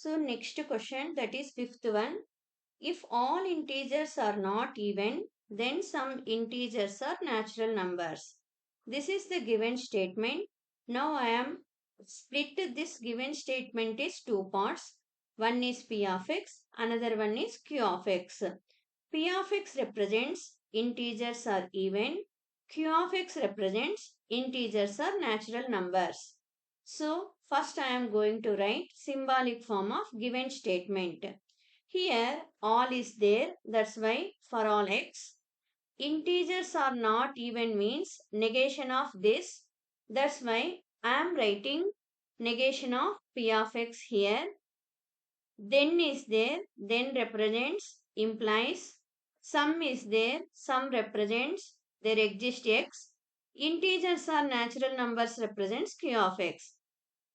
So next question, that is fifth one. If all integers are not even, then some integers are natural numbers. This is the given statement. Now I am split this given statement is two parts. One is P of x, another one is Q of x. P of x represents integers are even. Q of x represents integers are natural numbers. So first I am going to write symbolic form of given statement. Here all is there, that's why for all x. Integers are not even means negation of this. That's why I am writing negation of P of x here. Then is there, then represents, implies. Sum is there, sum represents, there exists x. Integers are natural numbers represents Q of x.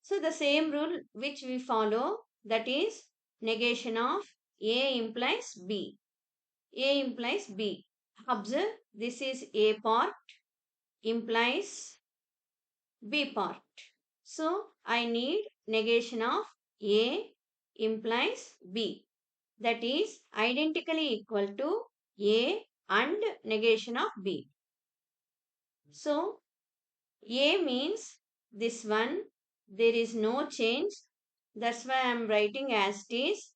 So the same rule which we follow, that is negation of A implies B. A implies B. Observe, this is A part implies B part. So I need negation of A implies B. That is identically equal to A and negation of B. So A means this one, there is no change. That's why I am writing as it is.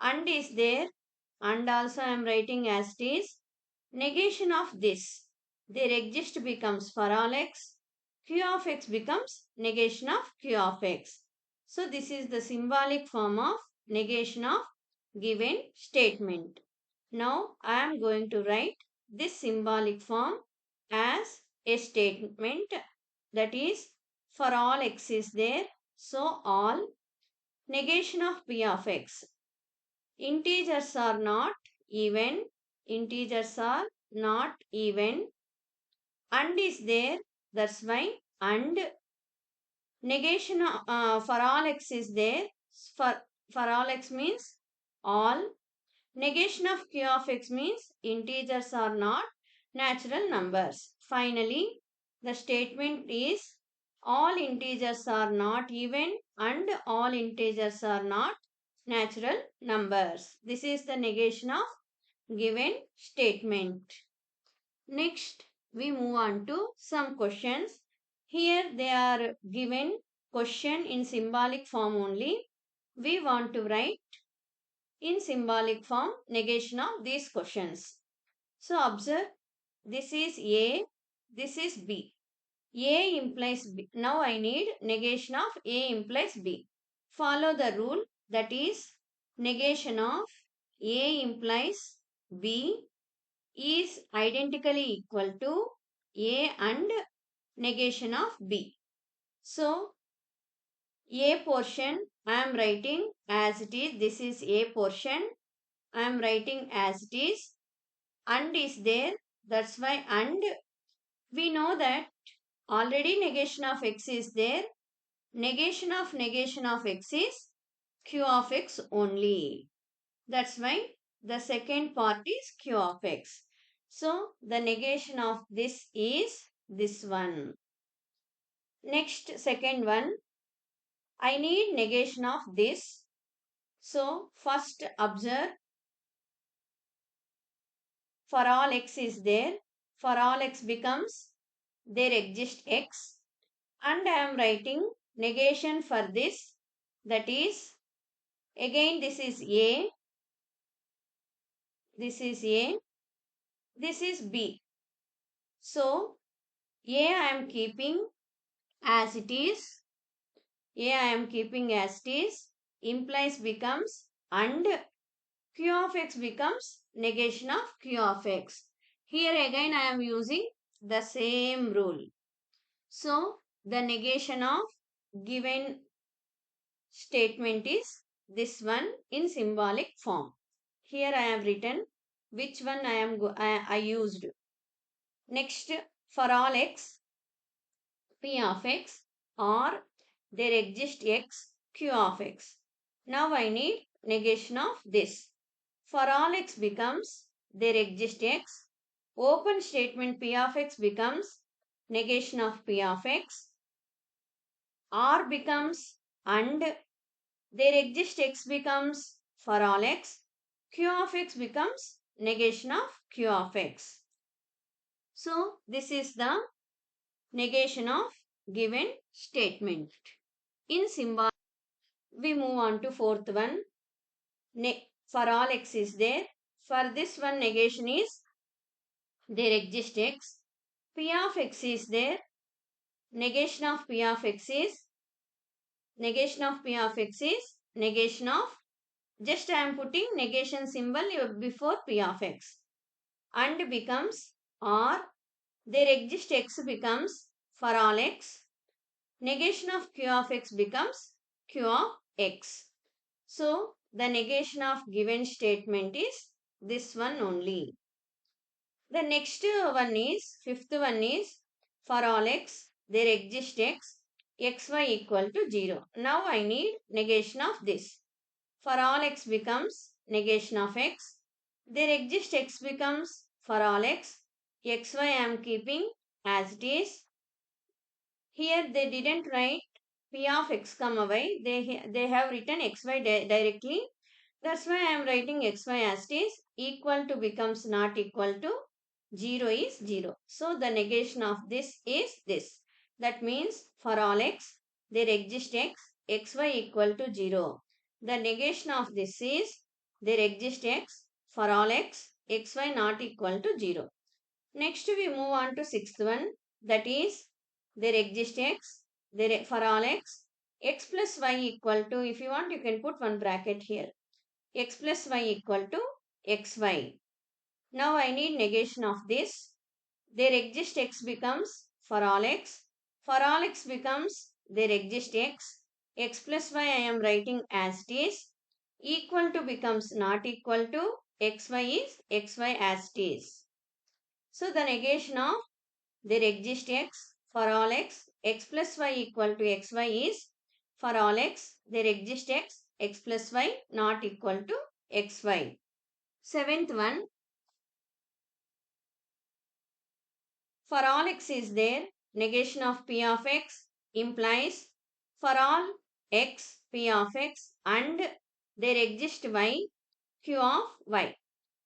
And is there, and also I am writing as it is. Negation of this, there exist becomes for all x. Q of x becomes negation of Q of x. So this is the symbolic form of negation of given statement. Now I am going to write this symbolic form as a statement, that is for all x is there. So all negation of P of x. Integers are not even. Integers are not even. And is there. That's why and. Negation for all x is there. For all x means all. Negation of Q of x means integers are not natural numbers. Finally, the statement is all integers are not even and all integers are not natural numbers. This is the negation of given statement. Next, we move on to some questions. Here they are given question in symbolic form only. We want to write in symbolic form negation of these questions. So observe, this is A, this is B. A implies B. Now I need negation of A implies B. Follow the rule, that is negation of A implies B is identically equal to A and negation of B. So A portion I am writing as it is. This is A portion. I am writing as it is. And is there. That's why and. We know that already negation of x is there. Negation of x is Q of x only. That's why the second part is Q of x. So the negation of this is this one. Next, second one. I need negation of this. So first observe, for all x is there. For all x becomes there exists x. And I am writing negation for this. That is, again this is A. This is A. This is B. So A I am keeping as it is. A I am keeping as it is. Implies becomes and Q of x becomes negation of Q of x. Here again I am using the same rule. So the negation of given statement is this one in symbolic form. Here I have written which one I used. Next, for all x, P of x or there exists x, Q of x. Now I need negation of this. For all x becomes there exists x. Open statement P of x becomes negation of P of x. R becomes and there exists x becomes for all x, q of x becomes negation of q of x. So this is the negation of given statement. In symbol, we move on to fourth one. For all x is there. For this one, negation is there exists x. P of x is there. Negation of p of x is negation of p of x is negation of, just I am putting negation symbol before p of x, and becomes, or there exists x becomes for all x, negation of q of x becomes q of x. So the negation of given statement is this one only. The next one is, fifth one is, for all x, there exists x, xy equal to 0. Now I need negation of this. For all x becomes negation of x. There exists x becomes for all x. Xy I am keeping as it is. Here they didn't write p of x comma y. They have written xy directly. That's why I am writing xy as it is. Equal to becomes not equal to, 0 is 0. So the negation of this is this. That means for all x, there exists x, xy equal to 0. The negation of this is there exists x, for all x, xy not equal to 0. Next we move on to sixth one, that is there exists x, there for all x plus y equal to, if you want you can put one bracket here, x plus y equal to xy. Now I need negation of this. There exists x becomes for all x becomes there exists x plus y I am writing as it is, equal to becomes not equal to, xy is xy as it is. So the negation of there exists x for all x plus y equal to xy is, for all x, there exists x plus y not equal to xy. Seventh one, for all x is there, negation of p of x implies for all x, p of x, and there exists y, q of y.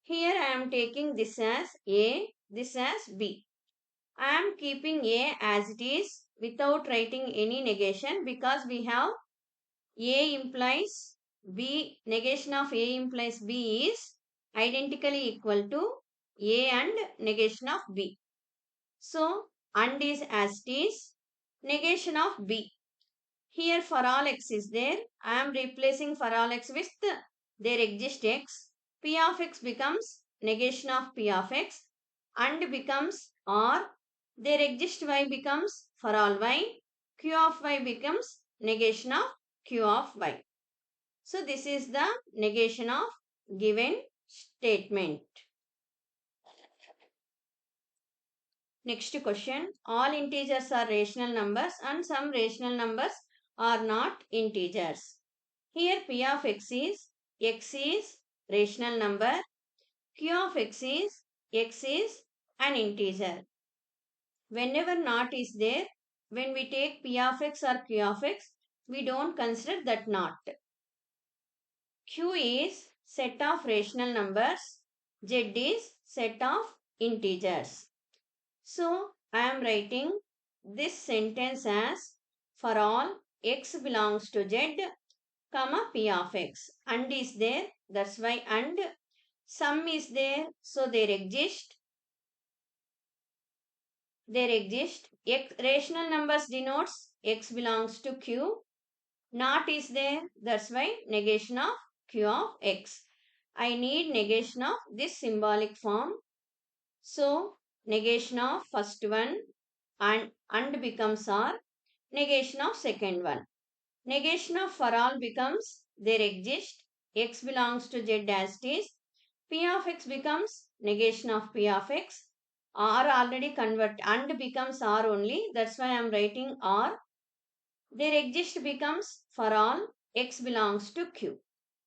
Here I am taking this as a, this as b. I am keeping a as it is without writing any negation, because we have a implies b, negation of a implies b is identically equal to a and negation of b. So, and is as it is, negation of b. Here for all x is there, I am replacing for all x with there exists x. P of x becomes negation of p of x, and becomes, or there exists y becomes for all y. Q of y becomes negation of q of y. So this is the negation of given statement. Next question. All integers are rational numbers and some rational numbers are not integers. Here p of x is rational number. Q of x is an integer. Whenever not is there, when we take p of x or q of x, we don't consider that not. Q is set of rational numbers. Z is set of integers. So, I am writing this sentence as, for all x belongs to z, comma p of x. And is there, that's why and. Sum is there, so there exist. Rational numbers denotes x belongs to q. Not is there, that's why negation of q of x. I need negation of this symbolic form. So, negation of first one and becomes r. Negation of second one. Negation of for all becomes there exist. X belongs to z as it is. P of x becomes negation of p of x. R already convert and becomes r only. That's why I am writing r. There exist becomes for all x belongs to q.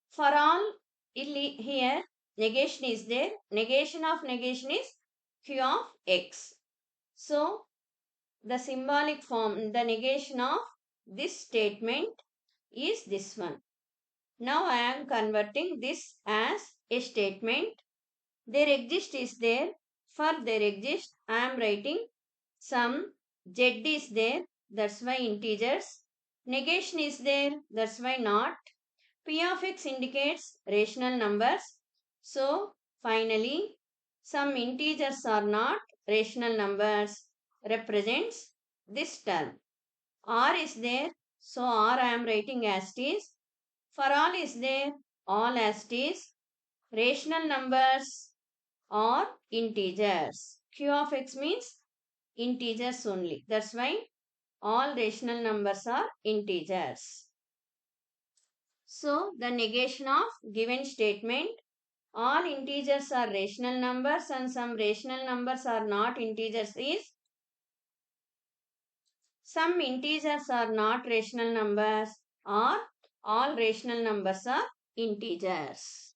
For all here negation is there. Negation of negation is q of x. So the symbolic form, the negation of this statement is this one. Now I am converting this as a statement. There exist is there. For there exist, I am writing some z is there. That's why integers. Negation is there. That's why not. P of x indicates rational numbers. So finally, some integers are not rational numbers represents this term. R is there. So R I am writing as it is. For all is there. All as it is. Rational numbers or integers. Q of x means integers only. That's why all rational numbers are integers. So the negation of given statement, all integers are rational numbers and some rational numbers are not integers is some integers are not rational numbers or all rational numbers are integers.